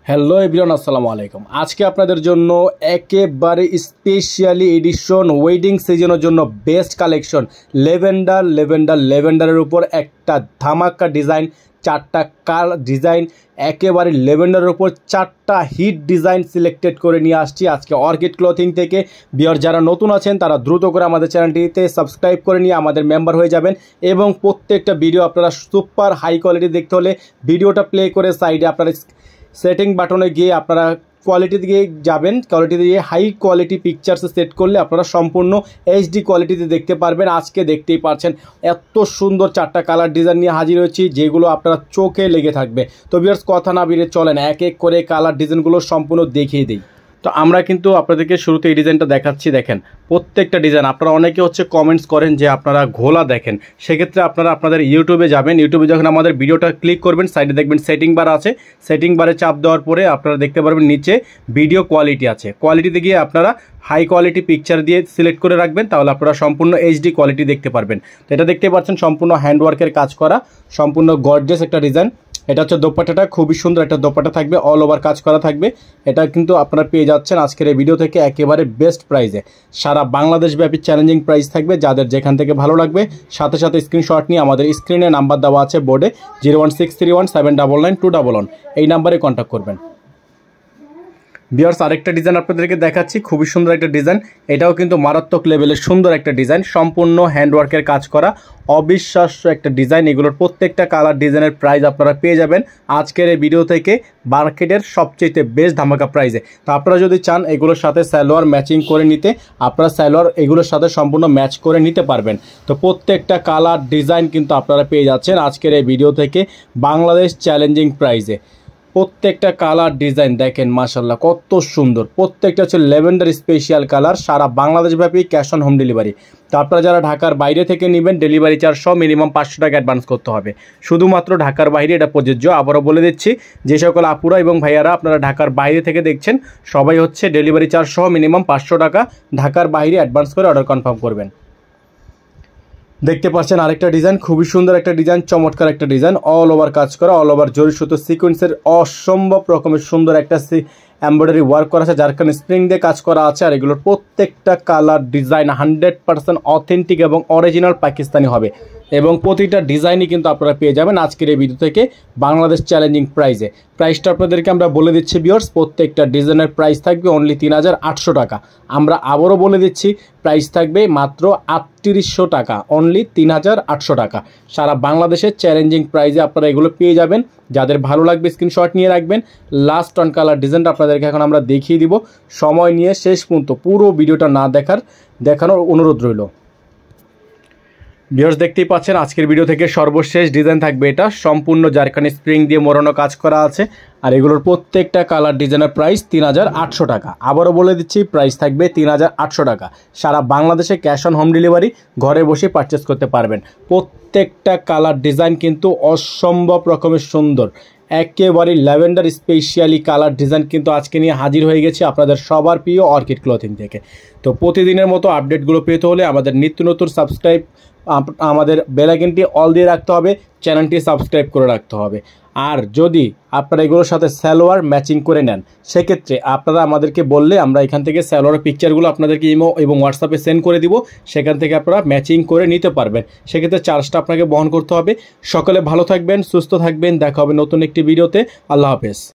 Hello everyone, আসসালামু আলাইকুম। আজকে আপনাদের জন্য একেবারে স্পেশালি এডিশন ওয়েডিং সিজনের জন্য বেস্ট কালেকশন লেভেন্ডারের উপর একটা ধামাকা ডিজাইন, চারটা ডিজাইন, একেবারে লেভেন্ডারের উপর চারটা হিট ডিজাইন সিলেক্টেড করে নিয়ে আসছি আজকে অর্কিড ক্লথিং থেকে। বিয়ার যারা নতুন আছেন তারা দ্রুত করে আমাদের চ্যানেলটিতে সাবস্ক্রাইব করে নিয়ে আমাদের মেম্বার হয়ে যাবেন এবং প্রত্যেকটা ভিডিও আপনারা সুপার হাই কোয়ালিটি দেখতে হলে ভিডিওটা প্লে করে সাইডে আপনারা সেটিং বাটনে গিয়ে আপনারা কোয়ালিটি দিয়ে যাবেন। কোয়ালিটি দিয়ে হাই কোয়ালিটি পিকচার্সে সেট করলে আপনারা সম্পূর্ণ এইচডি কোয়ালিটিতে দেখতে পারবেন। আজকে দেখতেই পাচ্ছেন এত সুন্দর চারটা কালার ডিজাইন নিয়ে হাজির হয়েছি যেগুলো আপনারা চোখে লেগে থাকবে। তো ভিউয়ার্স কথা না বেরিয়ে চলেন এক এক করে কালার ডিজাইনগুলো সম্পূর্ণ দেখিয়ে দিই। তো আমরা কিন্তু আপনাদেরকে শুরুতে এই ডিজাইনটা দেখাচ্ছি। দেখেন প্রত্যেকটা ডিজাইন আপনারা অনেকে কমেন্টস করেন যে আপনারা ঘোলা দেখেন, সেক্ষেত্রে আপনারা আপনাদের ইউটিউবে যাবেন। ইউটিউবে যখন আমাদের ভিডিওটা ক্লিক করবেন সাইডে দেখবেন সেটিং বার আছে, সেটিং বারে চাপ দেওয়ার পরে আপনারা দেখতে পারবেন নিচে ভিডিও কোয়ালিটি আছে। কোয়ালিটিতে গিয়ে আপনারা হাই কোয়ালিটি পিকচার দিয়ে সিলেক্ট করে রাখবেন, তাহলে আপনারা সম্পূর্ণ এইচডি কোয়ালিটি দেখতে পারবেন। তো এটা দেখতে পাচ্ছেন সম্পূর্ণ হ্যান্ডওয়ার্কের কাজ করা, সম্পূর্ণ গর্জিয়াস একটা ডিজাইন। এটা হচ্ছে দোপাট্টাটা, খুবই সুন্দর একটা দোপাট্টা থাকবে, অল ওভার কাজ করা থাকবে। এটা কিন্তু আপনারা পেয়ে যাচ্ছেন আজকের এই ভিডিও থেকে একেবারে বেস্ট প্রাইসে। সারা বাংলাদেশ ব্যাপী চ্যালেঞ্জিং প্রাইস থাকবে, যাদের যেখান থেকে ভালো লাগবে সাথে সাথে স্ক্রিনশট নিয়ে আমাদের স্ক্রিনে নাম্বার দেওয়া আছে বোর্ডে 01631799211 এই নাম্বারে কন্ট্যাক্ট করবেন। ভিউয়ার্স আরেকটা ডিজাইন আপনাদেরকে দেখাচ্ছি, খুবই সুন্দর একটা ডিজাইন। এটাও কিন্তু মারাত্মক লেভেলের সুন্দর একটা ডিজাইন, সম্পূর্ণ হ্যান্ডওয়ার্কের কাজ করা, অবিশ্বাস্য একটা ডিজাইন। এগুলোর প্রত্যেকটা কালার ডিজাইনের প্রাইস আপনারা পেয়ে যাবেন আজকের এই ভিডিও থেকে মার্কেটের সবচেয়ে বেস্ট ধামাকা প্রাইসে। তো আপনারা যদি চান এগুলোর সাথে সালোয়ার ম্যাচিং করে নিতে, আপনারা সালোয়ার এগুলোর সাথে সম্পূর্ণ ম্যাচ করে নিতে পারবেন। তো প্রত্যেকটা কালার ডিজাইন কিন্তু আপনারা পেয়ে যাচ্ছেন আজকের এই ভিডিও থেকে বাংলাদেশ চ্যালেঞ্জিং প্রাইসে। প্রত্যেকটা কালার ডিজাইন দেখেন মাশাল্লাহ কত সুন্দর, প্রত্যেকটা হচ্ছে ল্যাভেন্ডার স্পেশাল কালার, সারা বাংলাদেশব্যাপী ক্যাশ অন হোম ডেলিভারি। তো আপনারা যারা ঢাকার বাইরে থেকে নেবেন ডেলিভারি চার্জ সহ মিনিমাম 500 টাকা অ্যাডভান্স করতে হবে, শুধুমাত্র ঢাকার বাইরে এটা প্রযোজ্য। আবারও বলে দিচ্ছি, যে সকল আপুরা এবং ভাইয়ারা আপনারা ঢাকার বাইরে থেকে দেখছেন সবাই হচ্ছে ডেলিভারি চার্জ সহ মিনিমাম 500 টাকা ঢাকার বাইরে অ্যাডভান্স করে অর্ডার কনফার্ম করবেন। দেখতে পাচ্ছেন আরেকটা ডিজাইন, খুবই সুন্দর একটা ডিজাইন, চমৎকার একটা ডিজাইন, অল ওভার কাজ করা, অল ওভার জরি সুতো সিকোয়েন্সের অসম্ভব রকমের সুন্দর একটা এমব্রয়ডারি ওয়ার্ক করা আছে, যার কারণে স্প্রিং দিয়ে কাজ করা আছে। আর এগুলোর প্রত্যেকটা কালার ডিজাইন 100% অথেন্টিক এবং অরিজিনাল পাকিস্তানি হবে এবং প্রতিটা ডিজাইনই কিন্তু আপনারা পেয়ে যাবেন আজকের এই ভিডিও থেকে বাংলাদেশ চ্যালেঞ্জিং প্রাইসে। প্রাইসটা আপনাদেরকে আমরা বলে দিচ্ছি ভিউয়ার্স, প্রত্যেকটা ডিজাইনের প্রাইস থাকবে অনলি 3800 টাকা। আমরা আবারও বলে দিচ্ছি প্রাইস থাকবে মাত্র 3800 টাকা, অনলি 3800 টাকা। সারা বাংলাদেশের চ্যালেঞ্জিং প্রাইসে আপনারা এগুলো পেয়ে যাবেন। যাদের ভালো লাগবে স্ক্রিনশট নিয়ে রাখবেন। লাস্ট অন কালার ডিজাইনটা আপনাদেরকে এখন আমরা দেখিয়ে দিব, সময় নিয়ে শেষ পর্যন্ত পুরো ভিডিওটা না দেখানোর অনুরোধ রইল। ভিউয়ার্স দেখতেই পাচ্ছেন আজকের ভিডিও থেকে সর্বশেষ ডিজাইন থাকবে এটা, সম্পূর্ণ জারকানি স্প্রিং দিয়ে মোড়ানো কাজ করা আছে। আর এগুলোর প্রত্যেকটা কালার ডিজাইনের প্রাইস 3800 টাকা। আবারও বলে দিচ্ছি প্রাইস থাকবে 3800 টাকা। সারা বাংলাদেশে ক্যাশ অন হোম ডেলিভারি, ঘরে বসে পারচেস করতে পারবেন। প্রত্যেকটা কালার ডিজাইন কিন্তু অসম্ভব রকমের সুন্দর, একেবারে ল্যাভেন্ডার স্পেশালি কালার ডিজাইন কিন্তু আজকে নিয়ে হাজির হয়ে গেছে আপনাদের সবার প্রিয় অর্কিড ক্লথিং থেকে। তো প্রতিদিনের মতো আপডেটগুলো পেতে হলে আমাদের নিত্য নতুন আমাদের বেল আইকনটি অল দিয়ে রাখতে হবে, চ্যানেলটি সাবস্ক্রাইব করে রাখতে হবে। আর যদি আপনারা এগুলোর সাথে সালোয়ার ম্যাচিং করে নেন, সেক্ষেত্রে আপনারা আমাদেরকে বললে আমরা এখান থেকে সালোয়ারের পিকচারগুলো আপনাদেরকে ইমো এবং হোয়াটসঅ্যাপে সেন্ড করে দিব, সেখান থেকে আপনারা ম্যাচিং করে নিতে পারবেন। সেক্ষেত্রে চার্জটা আপনাকে বহন করতে হবে। সকলে ভালো থাকবেন, সুস্থ থাকবেন, দেখা হবে নতুন একটি ভিডিওতে। আল্লাহ হাফেজ।